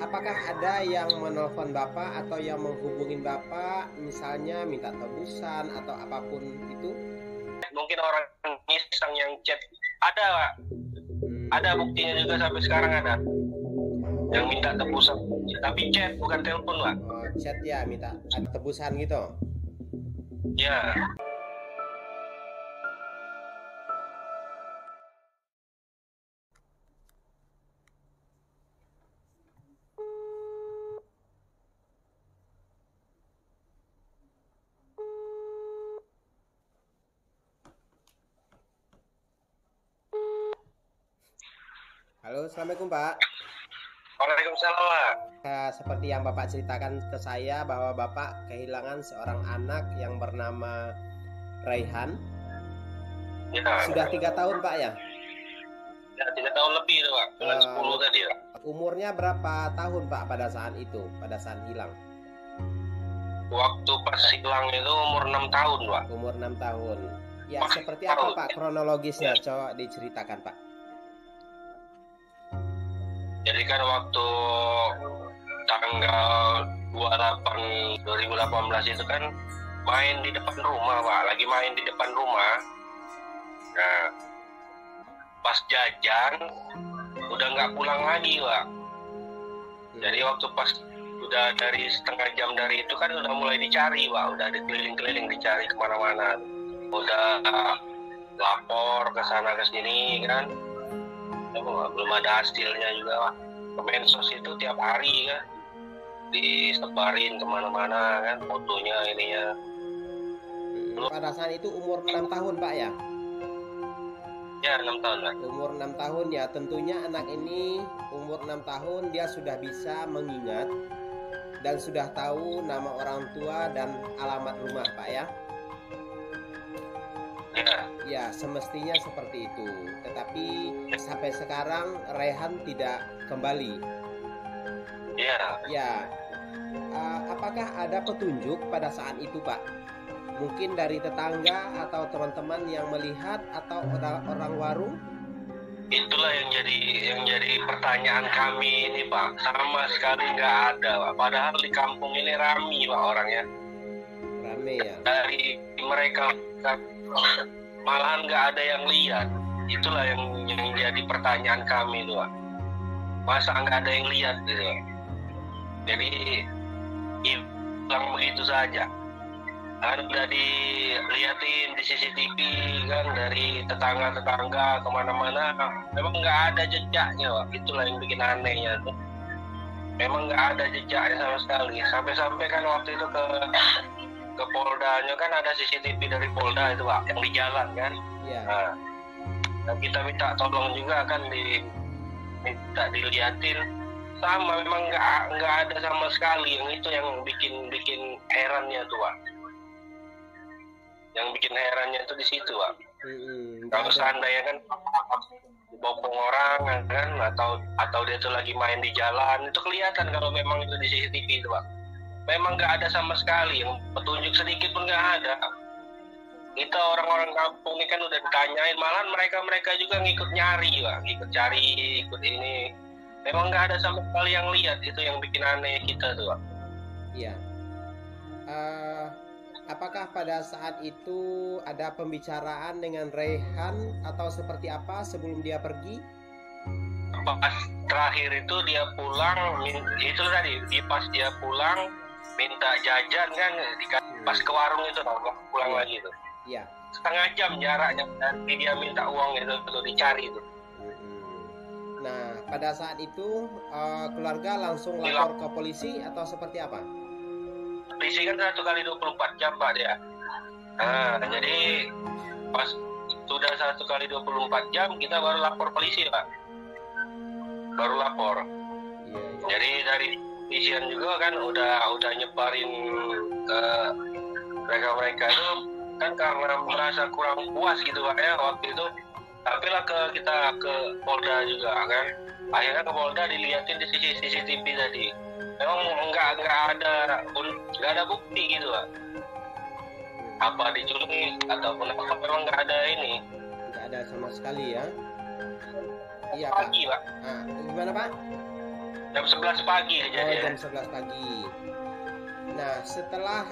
apakah ada yang menelpon Bapak atau yang menghubungin Bapak, misalnya minta tebusan atau apapun itu? Mungkin orang iseng yang chat. Ada, Pak. Ada buktinya juga sampai sekarang ada. Yang minta tebusan. Tapi chat, bukan telepon, Pak. Oh, chat ya, minta ada tebusan gitu. Ya. Halo, Assalamualaikum Pak. Waalaikumsalam, Pak. Seperti yang Bapak ceritakan ke saya bahwa Bapak kehilangan seorang anak yang bernama Raihan. Ya. Sudah 3 tahun Pak ya? Ya, 3 tahun lebih itu, Pak. Bulan 10 tadi ya. Umurnya berapa tahun Pak pada saat itu, pada saat hilang? Waktu pas hilang itu umur 6 tahun, Pak. Umur 6 tahun. Ya, seperti apa Pak kronologisnya? Coba diceritakan Pak. Jadi kan waktu tanggal 28 2018 itu kan main di depan rumah, Pak. Lagi main di depan rumah. Nah, pas jajan udah nggak pulang lagi, Pak. Jadi waktu pas udah dari setengah jam dari itu kan udah mulai dicari, Pak. Udah dikeliling-keliling dicari kemana-mana. Udah lapor ke sana ke sini kan. Belum ada hasilnya juga, Pak. Ke Mensos itu tiap hari kan disebarin kemana-mana kan fotonya ininya. Pada saat itu umur 6 tahun Pak ya? Ya, 6 tahun, Pak. Umur 6 tahun ya, tentunya anak ini umur 6 tahun dia sudah bisa mengingat dan sudah tahu nama orang tua dan alamat rumah Pak ya? Ya. Ya, semestinya seperti itu. Tetapi sampai sekarang Raihan tidak kembali. Ya. Ya, apakah ada petunjuk pada saat itu Pak? Mungkin dari tetangga atau teman-teman yang melihat atau orang warung? Itulah yang jadi pertanyaan kami ini, Pak. Sama sekali nggak ada, Pak. Padahal di kampung ini rame, Pak, orangnya. Rame ya. Dari mereka malahan nggak ada yang lihat. Itulah yang jadi pertanyaan kami itu, Pak. Masa nggak ada yang lihat gitu? Jadi hilang begitu saja. Kan udah dilihatin di CCTV kan dari tetangga-tetangga kemana-mana, memang nggak ada jejaknya, Pak. Itulah yang bikin anehnya tuh. Memang nggak ada jejaknya sama sekali. Sampai-sampai kan waktu itu ke Poldanya kan ada CCTV dari Polda itu, Pak, yang di jalan kan. Iya. Nah, kita minta tolong juga kan minta dilihatin, sama memang nggak ada sama sekali. Yang itu yang bikin herannya tuh, Pak. Yang bikin herannya itu di situ, Pak. Kalau seandainya kan bopong orang kan atau dia tuh lagi main di jalan, itu kelihatan kalau memang itu di CCTV itu, Pak. Memang nggak ada sama sekali, yang petunjuk sedikit pun nggak ada. Kita orang-orang kampung ini kan udah ditanyain, malahan mereka juga ngikut nyari, Pak, ngikut cari, ikut ini. Memang nggak ada sama sekali yang lihat, itu yang bikin aneh kita tuh, Pak. Iya. Apakah pada saat itu ada pembicaraan dengan Raihan atau seperti apa sebelum dia pergi? Pas terakhir itu dia pulang, itu tadi, pas dia pulang minta jajan kan, pas ke warung itu pulang lagi itu. Iya. Setengah jam jaraknya dari dia minta uang itu dicari itu. Nah, pada saat itu keluarga langsung lapor ke polisi atau seperti apa? Polisi kan 1 kali 24 jam, Pak, dia. Nah, jadi pas sudah 1 kali 24 jam kita baru lapor polisi, Pak. Baru lapor. Iya. Jadi dari polisian juga kan udah nyebarin ke mereka itu kan karena merasa kurang puas gitu, Pak, ya waktu itu. Tapi lah kita ke Polda juga kan. Akhirnya ke Polda dilihatin di CCTV tadi. Memang nggak ada bukti gitu, Pak. Apa diculik ataupun apa, memang nggak ada ini. Nggak ada sama sekali ya. Iya Pak. Pagi, Pak. Nah, gimana Pak? Jam 11 pagi Oh, kejadiannya. jam 11 pagi. Nah, setelah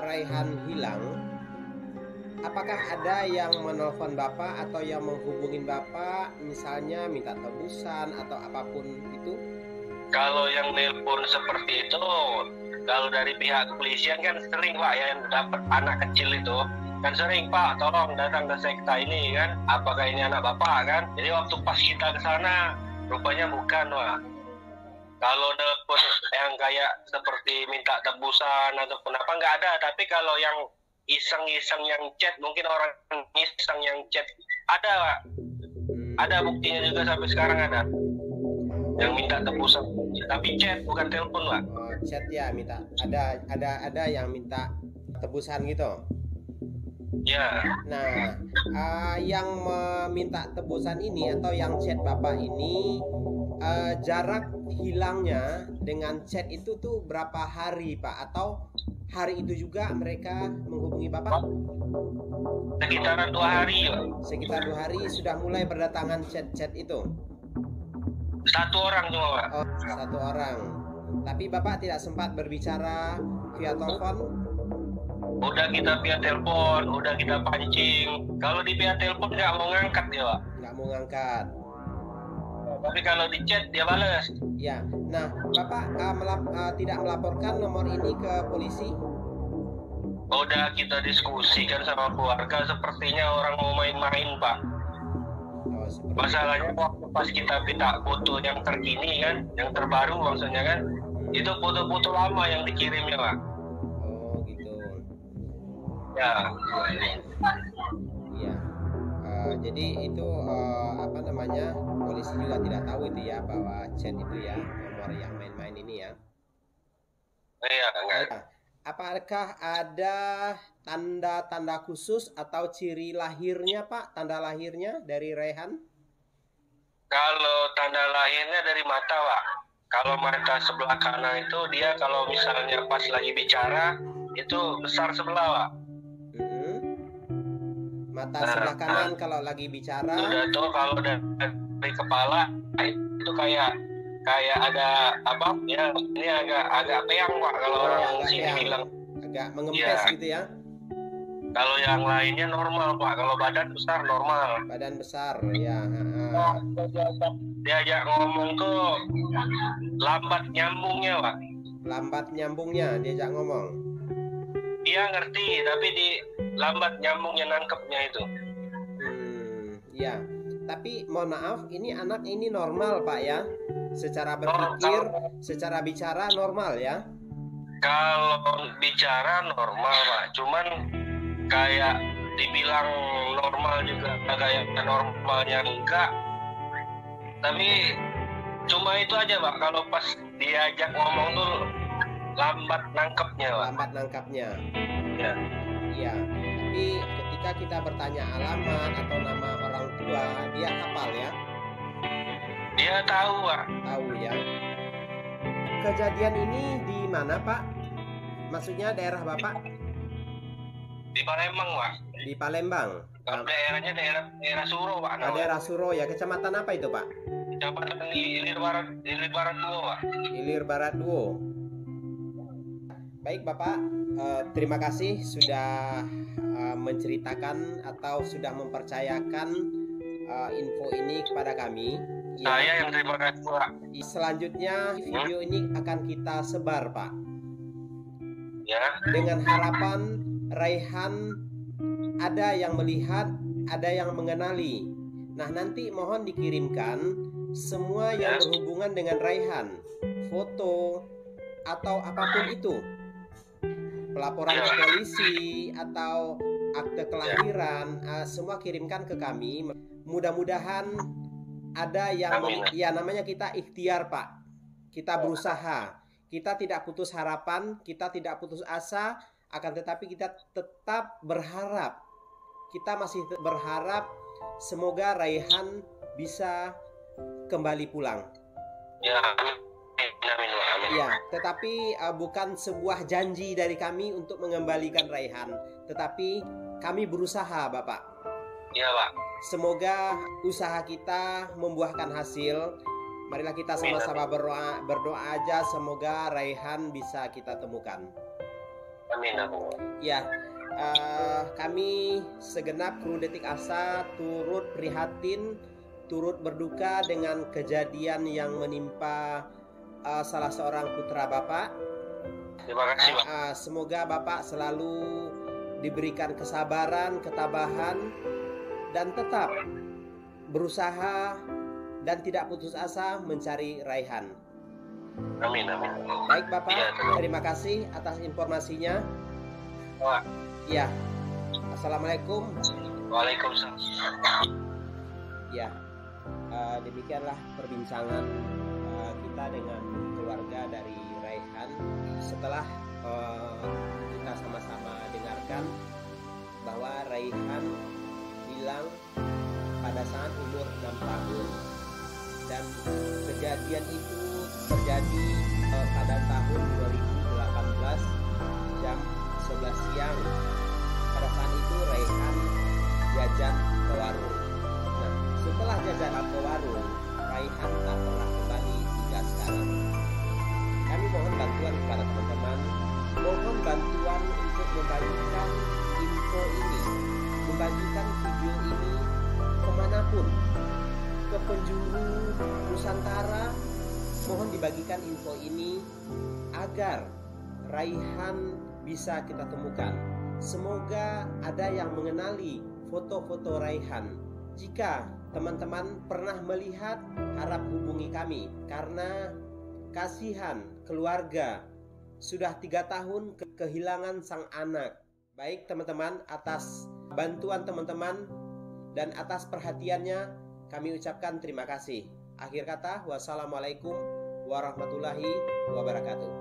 Raihan hilang, apakah ada yang menelpon Bapak atau yang menghubungin Bapak, misalnya minta tebusan atau apapun itu? Kalau yang nelpon seperti itu, kalau dari pihak kepolisian kan sering Pak ya, yang dapat anak kecil itu kan sering, Pak tolong datang ke sekta ini kan, apakah ini anak Bapak kan. Jadi waktu pas kita ke sana rupanya bukan Pak. Kalau nelpon yang kayak seperti minta tebusan ataupun apa nggak ada, tapi kalau yang iseng-iseng yang chat, mungkin orang iseng yang chat ada Pak. Ada buktinya juga sampai sekarang ada yang minta tebusan, tapi chat bukan telepon Pak. Oh, chat ya, minta ada yang minta tebusan gitu. Ya. Nah, yang meminta tebusan ini atau yang chat Bapak ini, jarak hilangnya dengan chat itu tuh berapa hari Pak? Atau hari itu juga mereka menghubungi Bapak? Sekitaran 2 hari Pak. Sekitar 2 hari sudah mulai berdatangan chat-chat itu? Satu orang cuma Pak. Oh, satu orang. Tapi Bapak tidak sempat berbicara via telepon? Udah kita via telepon, udah kita pancing. Kalau di via telepon nggak mau ngangkat dia Pak. Nggak mau ngangkat. Tapi kalau di chat dia balas. Ya, nah Bapak tidak melaporkan nomor ini ke polisi? Udah kita diskusikan sama keluarga, sepertinya orang mau main-main Pak. Oh, seperti Masalahnya waktu pas kita minta foto yang terkini kan, yang terbaru maksudnya kan, itu foto-foto lama yang dikirimnya Pak. Oh gitu. Ya. Iya. Jadi itu apa namanya, polisi juga tidak tahu itu ya, bahwa chat itu ya, nomor yang main-main ini ya. Iya, enggak. Apakah ada tanda-tanda khusus atau ciri lahirnya Pak, tanda lahirnya dari Raihan? Kalau tanda lahirnya dari mata Pak. Kalau mata sebelah kanan itu dia kalau misalnya pas lagi bicara itu besar sebelah Pak. Mata sebelah kanan kalau lagi bicara. Udah tuh kalau dari kepala itu kayak ada apa ya, ini agak peang Pak kalau orang sini bilang, agak mengempes ya. Gitu ya. Kalau yang lainnya normal Pak, kalau badan besar normal. Badan besar ya. Diajak ngomong tuh lambat nyambungnya Pak. Lambat nyambungnya diajak ngomong. Dia ngerti tapi di lambat nyambungnya, nangkepnya itu. Ya. Tapi mohon maaf, ini anak ini normal Pak ya, secara berpikir, secara bicara normal ya. Kalau bicara normal Pak, cuman kayak dibilang normal juga kayak normalnya enggak. Tapi cuma itu aja Pak, kalau pas diajak ngomong tuh lambat nangkepnya Pak. Lambat nangkapnya. Ya. Iya. Tapi ketika kita bertanya alamat atau nama orang tua, dia hafal ya? Dia tahu Pak. Tahu ya. Kejadian ini di mana Pak? Maksudnya daerah Bapak? Di Palembang Pak. Di Palembang. Daerahnya daerah Suro Pak. Daerah Suro ya. Kecamatan apa itu Pak? Kecamatan Ilir Barat 2 Pak. Ilir Barat 2. Baik Bapak, terima kasih sudah menceritakan atau sudah mempercayakan info ini kepada kami. Saya yang terima kasih Pak. Selanjutnya video ini akan kita sebar Pak. Ya. Dengan harapan Raihan ada yang melihat, ada yang mengenali. Nah nanti mohon dikirimkan semua yang berhubungan dengan Raihan, foto atau apapun itu, pelaporan ke polisi atau akte kelahiran, semua kirimkan ke kami. Mudah-mudahan ada yang ya, namanya kita ikhtiar Pak. Kita berusaha, kita tidak putus harapan, kita tidak putus asa, akan tetapi kita tetap berharap. Kita masih berharap semoga Raihan bisa kembali pulang. Ya, amin. Ya, tetapi bukan sebuah janji dari kami untuk mengembalikan Raihan, tetapi kami berusaha Bapak. Iya Pak. Semoga usaha kita membuahkan hasil. Marilah kita sama-sama berdoa aja, semoga Raihan bisa kita temukan. Amin. Ya, kami segenap kru Detik Asa turut prihatin, turut berduka dengan kejadian yang menimpa salah seorang putra Bapak. Terima kasih, Pak. Semoga Bapak selalu diberikan kesabaran, ketabahan, dan tetap berusaha dan tidak putus asa mencari Raihan. Amin. Baik Bapak, Ya, terima kasih atas informasinya. Wah. Ya, Assalamualaikum. Waalaikumsalam. Ya, demikianlah perbincangan kita dengan keluarga dari Raihan. Setelah kita sama-sama dengarkan bahwa Raihan hilang pada saat umur 6 tahun, dan kejadian itu terjadi pada tahun 2018 jam 11 siang. Pada saat itu Raihan jajan ke warung. Nah, setelah jajan ke warung, Raihan tak pernah kembali hingga sekarang. Kami mohon bantuan kepada teman-teman, mohon bantuan untuk membagikan info ini, membagikan video ini kemanapun, ke penjuru Nusantara. Mohon dibagikan info ini agar Raihan bisa kita temukan. Semoga ada yang mengenali foto-foto Raihan. Jika teman-teman pernah melihat, harap hubungi kami, karena kasihan keluarga sudah 3 tahun kehilangan sang anak. Baik teman-teman, atas bantuan teman-teman dan atas perhatiannya kami ucapkan terima kasih. Akhir kata, wassalamualaikum warahmatullahi wabarakatuh.